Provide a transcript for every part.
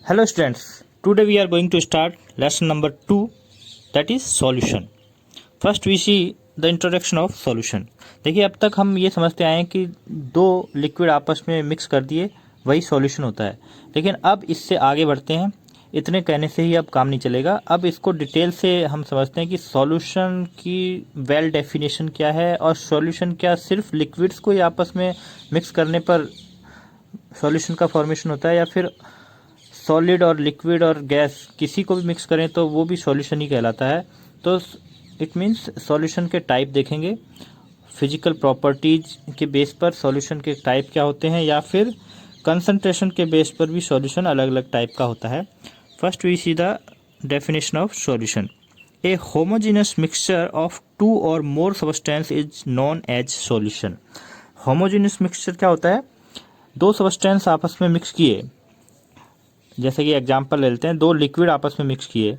Hello students, today we are going to start lesson number 2, that is solution. First we see the introduction of solution. देखिए अब तक हम ये समझते आए हैं कि दो लिक्विड आपस में मिक्स कर दिए वही सॉल्यूशन होता है, लेकिन अब इससे आगे बढ़ते हैं। इतने कहने से ही अब काम नहीं चलेगा, अब इसको डिटेल से हम समझते हैं कि सॉल्यूशन की वेल डेफिनेशन क्या है और सॉल्यूशन क्या सिर्फ लिक्विड्स को ही आपस में मिक्स करने पर सॉल्यूशन का फॉर्मेशन होता है या फिर सॉलिड और लिक्विड और गैस किसी को भी मिक्स करें तो वो भी सॉल्यूशन ही कहलाता है। तो इट मीन्स सॉल्यूशन के टाइप देखेंगे, फिजिकल प्रॉपर्टीज के बेस पर सॉल्यूशन के टाइप क्या होते हैं या फिर कंसंट्रेशन के बेस पर भी सॉल्यूशन अलग अलग टाइप का होता है। First we see the definition of solution. A homogeneous mixture of two or more substance is known as solution. Homogeneous mixture क्या होता है? दो सब्सटेंस आपस में मिक्स किए, जैसे कि एग्जांपल ले लेते हैं, दो लिक्विड आपस में मिक्स किए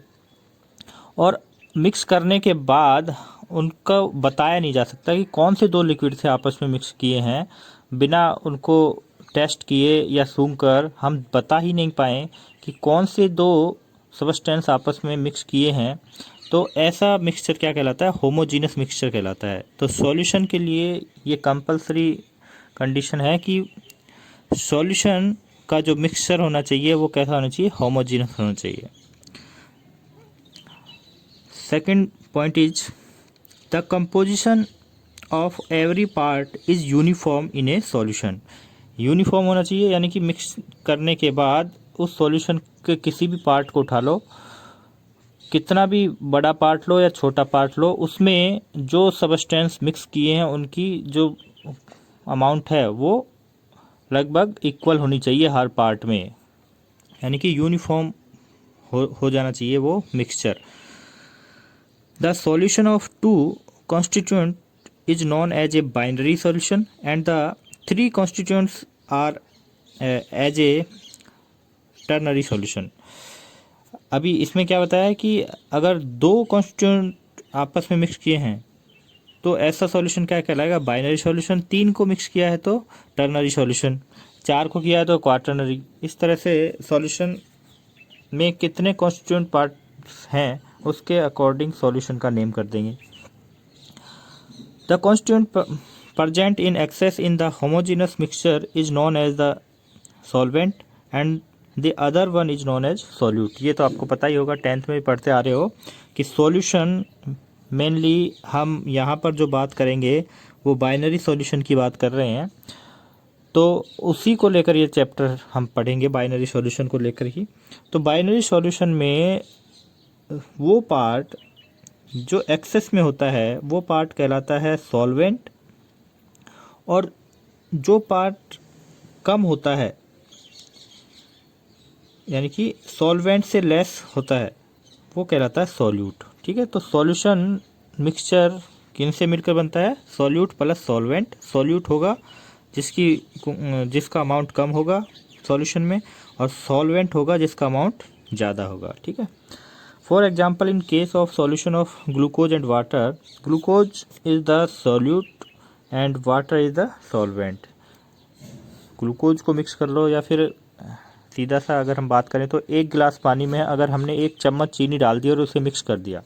और मिक्स करने के बाद उनका बताया नहीं जा सकता कि कौन से दो लिक्विड से आपस में मिक्स किए हैं। बिना उनको टेस्ट किए या सूंघ कर हम बता ही नहीं पाए कि कौन से दो सब्सटेंस आपस में मिक्स किए हैं, तो ऐसा मिक्सचर क्या कहलाता है? होमोजीनियस मिक्सचर कहलाता है। तो सॉल्यूशन के लिए ये कंपलसरी कंडीशन है कि सॉल्यूशन का जो मिक्सचर होना चाहिए वो कैसा होना चाहिए? होमोजीनियस होना चाहिए। Second point is the composition of every part is uniform in A solution. Uniform होना चाहिए, यानी कि मिक्स करने के बाद उस सॉल्यूशन के किसी भी पार्ट को उठा लो, कितना भी बड़ा पार्ट लो या छोटा पार्ट लो, उसमें जो सब्सटेंस मिक्स किए हैं उनकी जो अमाउंट है वो लगभग इक्वल होनी चाहिए हर पार्ट में, यानी कि यूनिफॉर्म हो जाना चाहिए वो mixture. The solution of two constituent is known as a binary solution and the three constituents are as a ternary solution. अभी इसमें क्या बताया है कि अगर दो कॉन्स्टिट्यूएंट आपस में मिक्स किए हैं तो ऐसा सॉल्यूशन क्या कहलाएगा? Binary solution. तीन को मिक्स किया है तो टर्नरी सॉल्यूशन, चार को किया है तो क्वाटर्नरी। इस तरह से सॉल्यूशन में कितने कॉन्स्टिट्यूएंट पार्ट्स हैं उसके अकॉर्डिंग सॉल्यूशन का नेम कर देंगे। The constituent present in excess in the homogeneous mixture is known as the solvent and the other one is known as solute. ये तो आपको पता ही होगा, 10th में भी पढ़ते आ रहे हो कि सॉल्यूशन मेनली हम यहाँ पर जो बात करेंगे वो बाइनरी सॉल्यूशन की बात कर रहे हैं, तो उसी को लेकर ये चैप्टर हम पढ़ेंगे, बाइनरी सॉल्यूशन को लेकर ही। तो बाइनरी सॉल्यूशन में वो पार्ट जो एक्सेस में होता है वो पार्ट कहलाता है सॉल्वेंट, और जो पार्ट कम होता है यानी कि सॉल्वेंट से लेस होता है वो कहलाता है सॉल्यूट। ठीक है, तो सॉल्यूशन मिक्सचर किन से मिलकर बनता है? Solute plus solvent. सॉल्यूट होगा जिसका अमाउंट कम होगा सॉल्यूशन में, और सॉल्वेंट होगा जिसका अमाउंट ज़्यादा होगा। ठीक है, for example in case of solution of glucose and water, glucose is the solute and water is the solvent. Glucose को मिक्स कर लो या फिर सीधा सा अगर हम बात करें तो एक गिलास पानी में अगर हमने 1 चम्मच चीनी डाल दी और उसे मिक्स कर दिया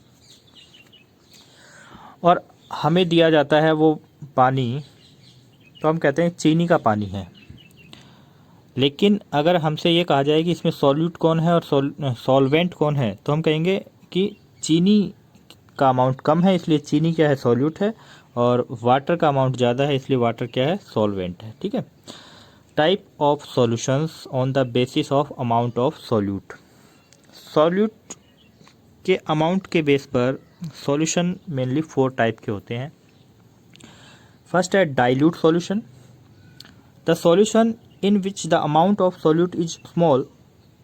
और हमें दिया जाता है वो पानी, तो हम कहते हैं चीनी का पानी है। लेकिन अगर हमसे ये कहा जाए कि इसमें सॉल्यूट कौन है और सॉल्वेंट कौन है, तो हम कहेंगे कि चीनी का अमाउंट कम है इसलिए चीनी क्या है? सॉल्यूट है, और वाटर का अमाउंट ज़्यादा है इसलिए वाटर क्या है? सॉल्वेंट है। ठीक है, type of solutions on the basis of amount of solute. Solute के अमाउंट के बेस पर सॉल्यूशन मेनली 4 टाइप के होते हैं। फर्स्ट है dilute solution. The solution in which the amount of solute is small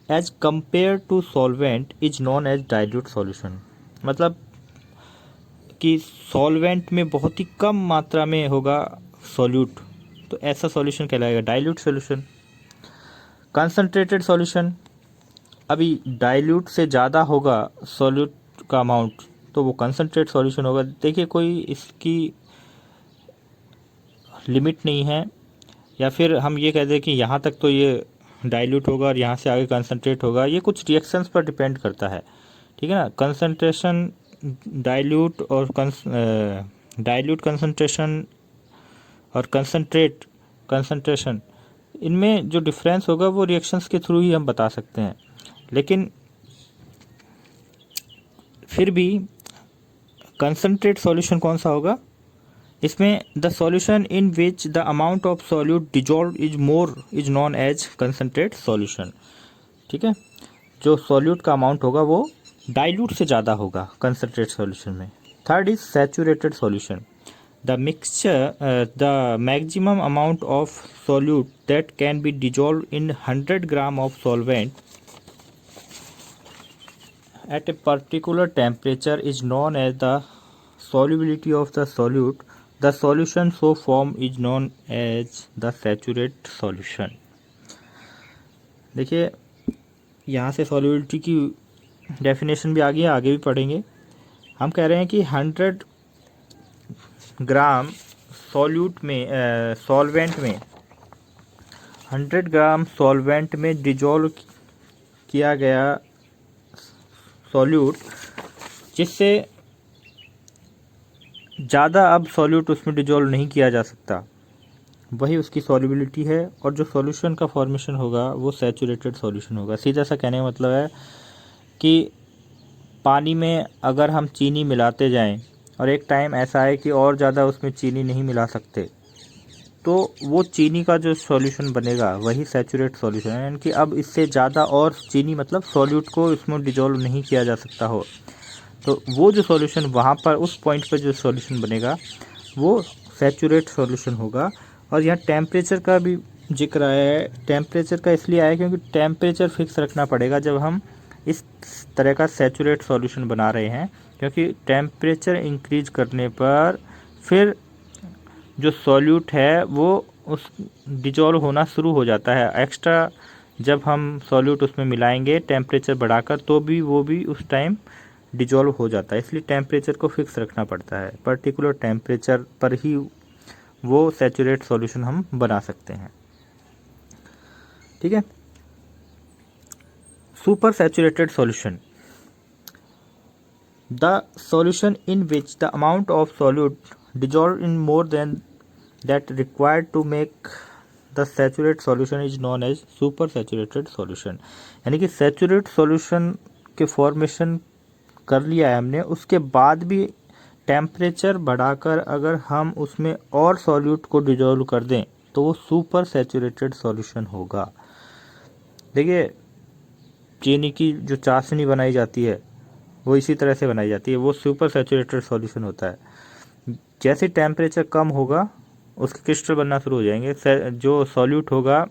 as compared to solvent is known as dilute solution। मतलब कि solvent में बहुत ही कम मात्रा में होगा सॉल्यूट, तो ऐसा सॉल्यूशन कहलाएगा डाइल्यूट सॉल्यूशन। कंसंट्रेटेड सॉल्यूशन, अभी डाइल्यूट से ज़्यादा होगा सॉल्यूट का अमाउंट तो वो कंसंट्रेट सॉल्यूशन होगा। देखिए कोई इसकी लिमिट नहीं है, या फिर हम ये कह दें कि यहाँ तक तो ये डाइल्यूट होगा और यहाँ से आगे कंसनट्रेट होगा, ये कुछ रिएक्शंस पर डिपेंड करता है, ठीक है ना। कंसनट्रेशन डाइल्यूट और डाइल्यूट कंसनट्रेशन और कंसनट्रेट कंसनट्रेशन, इनमें जो डिफरेंस होगा वो रिएक्शंस के थ्रू ही हम बता सकते हैं। लेकिन फिर भी कंसनट्रेट सॉल्यूशन कौन सा होगा, इसमें the solution in which the amount of solute dissolve is known as concentrate solution, ठीक है। जो सॉल्यूट का अमाउंट होगा वो डाइल्यूट से ज़्यादा होगा कंसनट्रेट सॉल्यूशन में। Third is saturated solution, the mixture the maximum amount of solute that can be dissolve in 100 gram of solvent at a particular temperature is known as the solubility of the solute. The solution so formed is known as the saturated solution. देखिए यहाँ से solubility की definition भी आ गई है, आगे भी पढ़ेंगे। हम कह रहे हैं कि 100 ग्राम सॉल्यूट में सॉल्वेंट में 100 ग्राम सॉल्वेंट में डिजॉल्व किया गया सॉल्यूट, जिससे ज़्यादा अब सॉल्यूट उसमें डिजॉल्व नहीं किया जा सकता, वही उसकी सॉल्युबिलिटी है। और जो सॉल्यूशन का फॉर्मेशन होगा वो सैचुरेटेड सॉल्यूशन होगा। सीधा सा कहने का मतलब है कि पानी में अगर हम चीनी मिलाते जाएं और एक टाइम ऐसा है कि और ज़्यादा उसमें चीनी नहीं मिला सकते, तो वो चीनी का जो सॉल्यूशन बनेगा वही सैचुरेट सॉल्यूशन है। यानी कि अब इससे ज़्यादा और चीनी मतलब सॉल्यूट को इसमें डिजॉल्व नहीं किया जा सकता हो, तो वो जो सॉल्यूशन वहाँ पर उस पॉइंट पर जो सॉल्यूशन बनेगा वो सैचुरेट सॉल्यूशन होगा। और यहाँ टेम्परेचर का भी जिक्र आया है। टेम्परेचर का इसलिए आया क्योंकि टेम्परेचर फिक्स रखना पड़ेगा जब हम इस तरह का सैचुरेट सॉल्यूशन बना रहे हैं, क्योंकि टेम्परेचर इंक्रीज करने पर फिर जो सॉल्यूट है वो उस डिजॉल्व होना शुरू हो जाता है। एक्स्ट्रा जब हम सॉल्यूट उसमें मिलाएंगे टेम्परेचर बढ़ाकर तो भी वो भी उस टाइम डिजॉल्व हो जाता है। इसलिए टेम्परेचर को फिक्स रखना पड़ता है, पर्टिकुलर टेम्परेचर पर ही वो सैचुरेट सॉल्यूशन हम बना सकते हैं, ठीक है। Super saturated solution, the solution in which the amount of solute dissolved in more than that required to make the saturated solution is known as super saturated solution। यानी कि सैचुरेट सॉल्यूशन के formation कर लिया है हमने, उसके बाद भी टेम्परेचर बढ़ाकर अगर हम उसमें और सॉल्यूट को डिजॉल्व कर दें तो वो सुपर सैचुरेटेड सॉल्यूशन होगा। देखिए चीनी की जो चाशनी बनाई जाती है वो इसी तरह से बनाई जाती है, वो सुपर सैचुरेटेड सॉल्यूशन होता है। जैसे टेम्परेचर कम होगा उसके क्रिस्टल बनना शुरू हो जाएंगे, जो सॉल्यूट होगा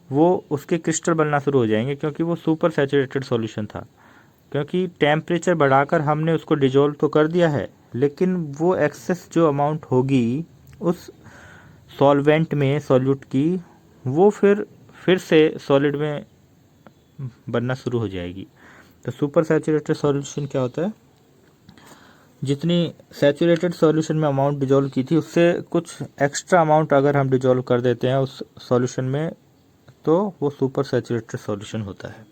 वो उसके क्रिस्टल बनना शुरू हो जाएंगे, क्योंकि वो सुपर सैचुरेटेड सॉल्यूशन था। क्योंकि टेम्परेचर बढ़ाकर हमने उसको डिजॉल्व तो कर दिया है, लेकिन वो एक्सेस जो अमाउंट होगी उस सॉल्वेंट में सॉल्यूट की, वो फिर से सॉलिड में बनना शुरू हो जाएगी। तो सुपर सैचुरेटेड सॉल्यूशन क्या होता है, जितनी सैचुरेटेड सॉल्यूशन में अमाउंट डिजॉल्व की थी उससे कुछ एक्स्ट्रा अमाउंट अगर हम डिजॉल्व कर देते हैं उस सॉल्यूशन में तो वो सुपर सैचुरेटेड सॉल्यूशन होता है।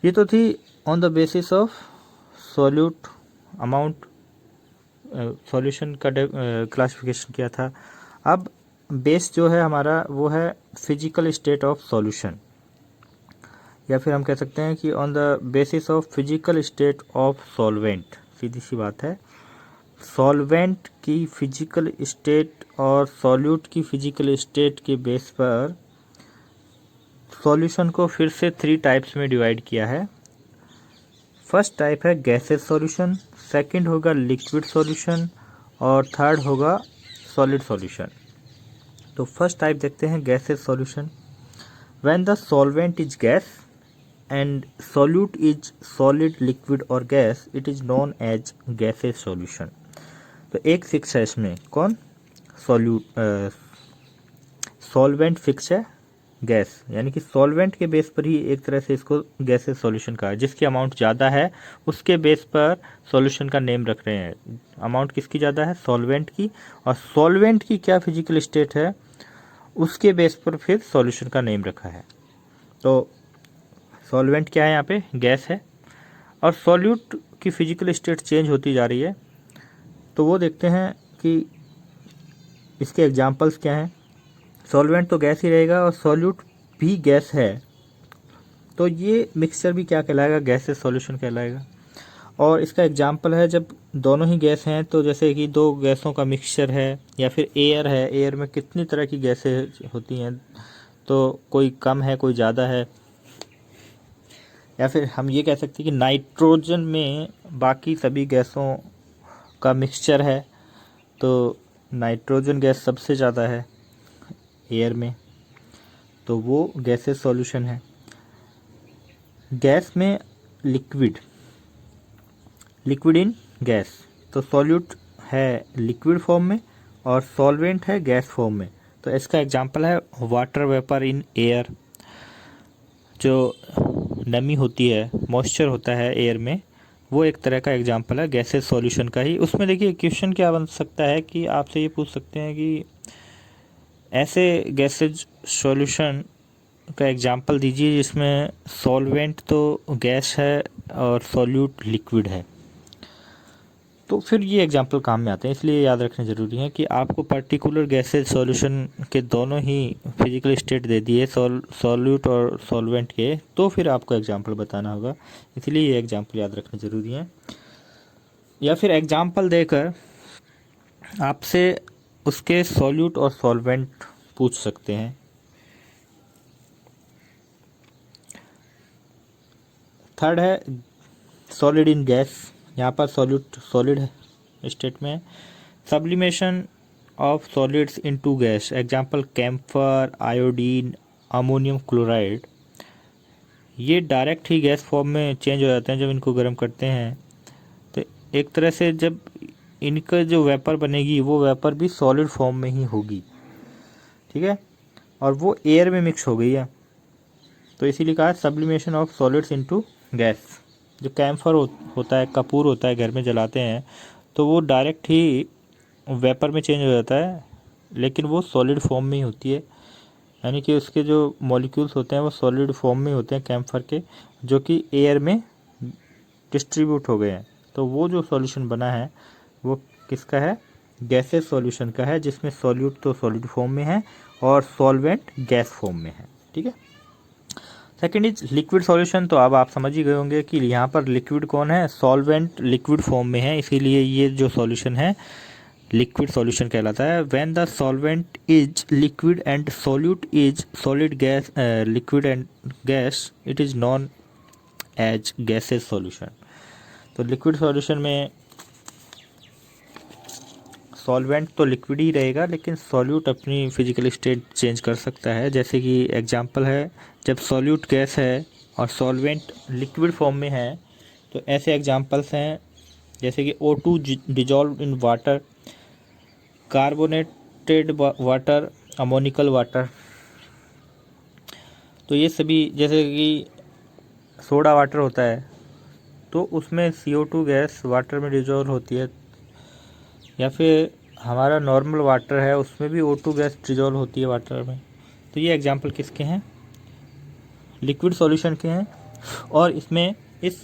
ये तो थी on the basis of solute amount, solution का क्लासिफिकेशन किया था। अब बेस जो है हमारा वो है फिजिकल स्टेट ऑफ सॉल्यूशन, या फिर हम कह सकते हैं कि on the basis of physical state of solvent. सीधी सी बात है, सॉल्वेंट की फिजिकल स्टेट और सॉल्यूट की फिजिकल स्टेट के बेस पर सॉल्यूशन को फिर से 3 टाइप्स में डिवाइड किया है। फर्स्ट टाइप है गैसेस सॉल्यूशन, सेकंड होगा लिक्विड सॉल्यूशन और थर्ड होगा सॉलिड सॉल्यूशन। तो फर्स्ट टाइप देखते हैं gases solution. When the solvent is gas and solute is solid, liquid और gas, it is known as gaseous solution। तो एक फिक्स है इसमें, कौन, सॉल्वेंट फिक्स है, गैस, यानी कि सॉल्वेंट के बेस पर ही एक तरह से इसको गैसेस सॉल्यूशन कहा है। जिसकी अमाउंट ज़्यादा है उसके बेस पर सॉल्यूशन का नेम रख रहे हैं। अमाउंट किसकी ज़्यादा है, सॉल्वेंट की। और सॉल्वेंट की क्या फिजिकल स्टेट है, उसके बेस पर फिर सॉल्यूशन का नेम रखा है। तो सॉल्वेंट क्या है, यहाँ पे गैस है, और सॉल्यूट की फिजिकल स्टेट चेंज होती जा रही है। तो वो देखते हैं कि इसके एग्जांपल्स क्या हैं। सॉल्वेंट तो गैस ही रहेगा और सॉल्यूट भी गैस है, तो ये मिक्सचर भी क्या कहलाएगा, गैसेस सॉल्यूशन कहलाएगा। और इसका एग्जांपल है जब दोनों ही गैस हैं, तो जैसे कि दो गैसों का मिक्सचर है, या फिर एयर है, एयर में कितनी तरह की गैसें होती हैं, तो कोई कम है कोई ज़्यादा है। या फिर हम ये कह सकते हैं कि नाइट्रोजन में बाकी सभी गैसों का मिक्सचर है, तो नाइट्रोजन गैस सबसे ज़्यादा है एयर में, तो वो गैसेस सॉल्यूशन है। गैस में लिक्विड, लिक्विड इन गैस, तो सॉल्यूट है लिक्विड फॉर्म में और सॉल्वेंट है गैस फॉर्म में। तो इसका एग्जांपल है वाटर वेपर इन एयर। जो नमी होती है, मॉइस्चर होता है एयर में, वो एक तरह का एग्जांपल है गैसेस सॉल्यूशन का ही। उसमें देखिए क्वेश्चन क्या बन सकता है कि आपसे ये पूछ सकते हैं कि ऐसे गैसेज सॉल्यूशन का एग्जांपल दीजिए जिसमें सॉल्वेंट तो गैस है और सॉल्यूट लिक्विड है। तो फिर ये एग्जांपल काम में आते हैं, इसलिए याद रखना ज़रूरी है कि आपको पर्टिकुलर गैसेज सॉल्यूशन के दोनों ही फिजिकल स्टेट दे दिए, सॉल्यूट और सॉल्वेंट के, तो फिर आपको एग्जांपल बताना होगा, इसलिए ये एग्जांपल याद रखना ज़रूरी है। या फिर एग्जांपल देकर आपसे उसके सॉल्यूट और सॉल्वेंट पूछ सकते हैं। थर्ड है सॉलिड इन गैस, यहाँ पर सॉल्यूट सॉलिड स्टेट में। Sublimation of solids into gas, example camphor, iodine, ammonium chloride. ये डायरेक्ट ही गैस फॉर्म में चेंज हो जाते हैं जब इनको गर्म करते हैं। तो एक तरह से जब इनका जो वेपर बनेगी वो वेपर भी सॉलिड फॉर्म में ही होगी, ठीक है, और वो एयर में मिक्स हो गई है, तो इसीलिए कहा sublimation of solids into gas. जो कैम्फर होता है, कपूर होता है, घर में जलाते हैं, तो वो डायरेक्ट ही वेपर में चेंज हो जाता है, लेकिन वो सॉलिड फॉर्म में ही होती है, यानी कि उसके जो मॉलिक्यूल्स होते हैं वो सॉलिड फॉर्म में होते हैं कैम्फर के, जो कि एयर में डिस्ट्रीब्यूट हो गए हैं। तो वो जो सॉल्यूशन बना है वो किसका है, गैसेस सॉल्यूशन का है, जिसमें सॉल्यूट तो सॉलिड फॉर्म में है और सॉल्वेंट गैस फॉर्म में है, ठीक है। Second is liquid solution. तो अब आप समझ ही गए होंगे कि यहाँ पर लिक्विड कौन है, सॉल्वेंट लिक्विड फॉर्म में है, इसीलिए ये जो सॉल्यूशन है लिक्विड सॉल्यूशन कहलाता है। When the solvent is liquid and solute is solid gas, liquid and gas, it is known as gases solution. तो लिक्विड सॉल्यूशन में सॉल्वेंट तो लिक्विड ही रहेगा, लेकिन सॉल्यूट अपनी फिजिकल स्टेट चेंज कर सकता है। जैसे कि एग्जांपल है जब सॉल्यूट गैस है और सॉल्वेंट लिक्विड फॉर्म में है, तो ऐसे एग्जांपल्स हैं जैसे कि O2 dissolve in water, carbonated water, ammoniacal water. तो ये सभी, जैसे कि सोडा वाटर होता है तो उसमें CO2 गैस वाटर में डिजॉल्व होती है, या फिर हमारा नॉर्मल वाटर है उसमें भी O2 गैस डिजॉल्व होती है वाटर में। तो ये एग्जांपल किसके हैं, लिक्विड सॉल्यूशन के हैं। और इसमें इस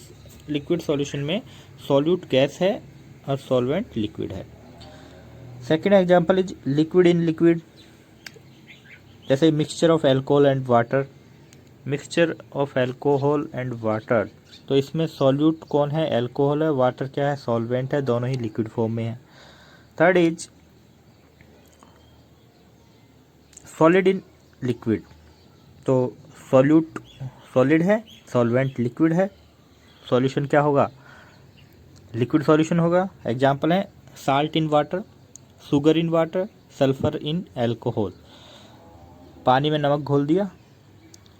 लिक्विड सॉल्यूशन में सॉल्यूट गैस है और सॉल्वेंट लिक्विड है। Second example is liquid in liquid, जैसे mixture of alcohol and water, mixture of alcohol and water. तो इसमें सॉल्यूट कौन है, एल्कोहल है, वाटर क्या है, सॉल्वेंट है, दोनों ही लिक्विड फॉर्म में है। Third is solid in liquid, तो सॉल्यूट सॉलिड है, सॉल्वेंट लिक्विड है, सॉल्यूशन क्या होगा, लिक्विड सॉल्यूशन होगा। एग्जांपल है salt in water, sugar in water, sulphur in alcohol. पानी में नमक घोल दिया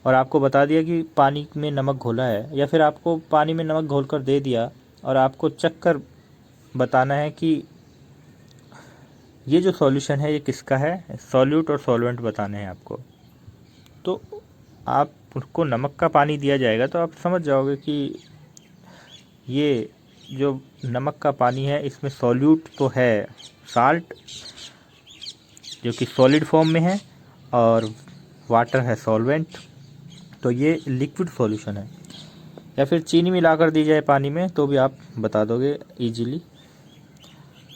और आपको बता दिया कि पानी में नमक घोला है, या फिर आपको पानी में नमक घोल कर दे दिया और आपको चख कर बताना है कि ये जो सॉल्यूशन है ये किसका है, सॉल्यूट और सॉल्वेंट बताने हैं आपको। तो आपको नमक का पानी दिया जाएगा तो आप समझ जाओगे कि ये जो नमक का पानी है इसमें सॉल्यूट तो है साल्ट, जो कि सॉलिड फॉर्म में है, और वाटर है सॉल्वेंट, तो ये लिक्विड सॉल्यूशन है। या फिर चीनी मिलाकर दी जाए पानी में तो भी आप बता दोगे easily.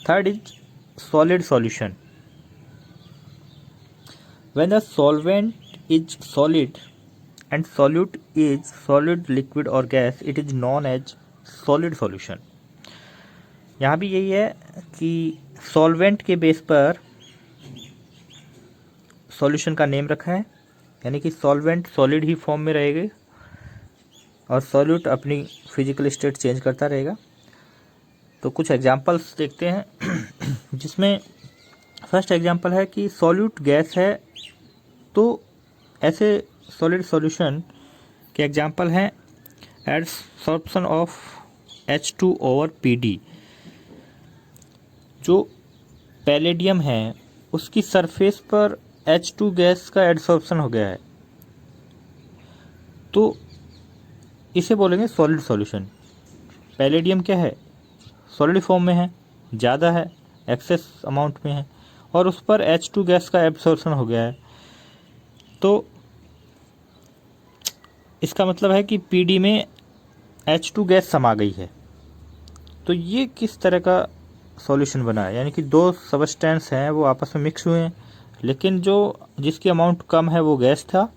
Third is solid solution. When the solvent is solid and solute is solid, liquid और gas, it is known as solid solution. यहाँ भी यही है कि सॉल्वेंट के बेस पर सॉल्यूशन का नेम रखा है, यानी कि सॉल्वेंट सॉलिड ही फॉर्म में रहेगी और सॉल्यूट अपनी फिजिकल स्टेट चेंज करता रहेगा। तो कुछ एग्जांपल्स देखते हैं जिसमें फर्स्ट एग्जांपल है कि सॉल्यूट गैस है, तो ऐसे सॉलिड सॉल्यूशन के एग्जांपल हैं adsorption of H2 over PD। जो पैलेडियम है उसकी सरफेस पर H2 गैस का एडसॉर्प्शन हो गया है, तो इसे बोलेंगे सॉलिड सॉल्यूशन। पैलेडियम क्या है, सॉलिड फॉर्म में है, ज़्यादा है, एक्सेस अमाउंट में है और उस पर H2 गैस का एब्सॉर्प्शन हो गया है, तो इसका मतलब है कि PD में H2 गैस समा गई है। तो ये किस तरह का सॉल्यूशन बना है, यानी कि दो सबस्टेंस हैं वो आपस में मिक्स हुए हैं, लेकिन जो जिसकी अमाउंट कम है वो गैस था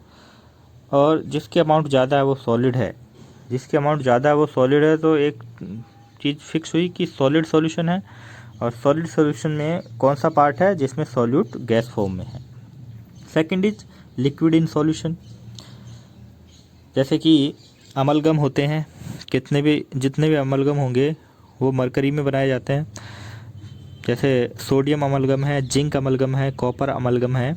और जिसकी अमाउंट ज़्यादा है वो सॉलिड है। जिसकी अमाउंट ज़्यादा है वो सॉलिड है, तो एक चीज़ फिक्स हुई कि सॉलिड सॉल्यूशन है। और सॉलिड सॉल्यूशन में कौन सा पार्ट है जिसमें सॉल्यूट गैस फॉर्म में है। Second is liquid in solution. जैसे कि अमलगम होते हैं, जितने भी अमलगम होंगे वो मरकरी में बनाए जाते हैं। जैसे सोडियम अमलगम है, जिंक अमलगम है, कॉपर अमलगम है।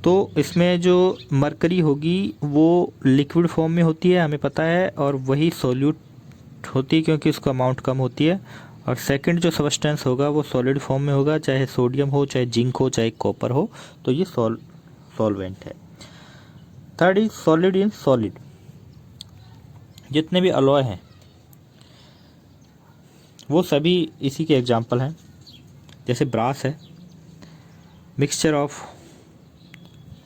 तो इसमें जो मरकरी होगी वो लिक्विड फॉर्म में होती है, हमें पता है, और वही सॉल्यूट होती है क्योंकि उसका अमाउंट कम होती है। और सेकंड जो सबस्टेंस होगा वो सॉलिड फॉर्म में होगा, चाहे सोडियम हो, चाहे जिंक हो, चाहे कॉपर हो, तो ये सॉल्वेंट है। Third is solid in solid. जितने भी अलॉय हैं वो सभी इसी के एग्जाम्पल हैं। जैसे ब्रास है, mixture of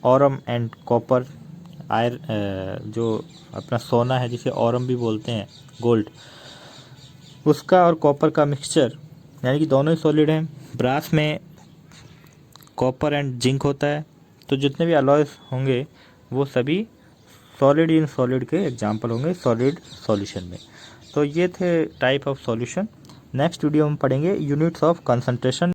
Aurum and copper, जो अपना सोना है जिसे ऑरम भी बोलते हैं, गोल्ड, उसका और कॉपर का मिक्सचर, यानी कि दोनों ही सॉलिड हैं। ब्रास में कॉपर एंड जिंक होता है, तो जितने भी अलॉयज होंगे वो सभी सॉलिड इन सॉलिड के एग्जाम्पल होंगे सॉलिड सॉल्यूशन में। तो ये थे type of solution. Next video में पढ़ेंगे यूनिट्स ऑफ कंसंट्रेशन।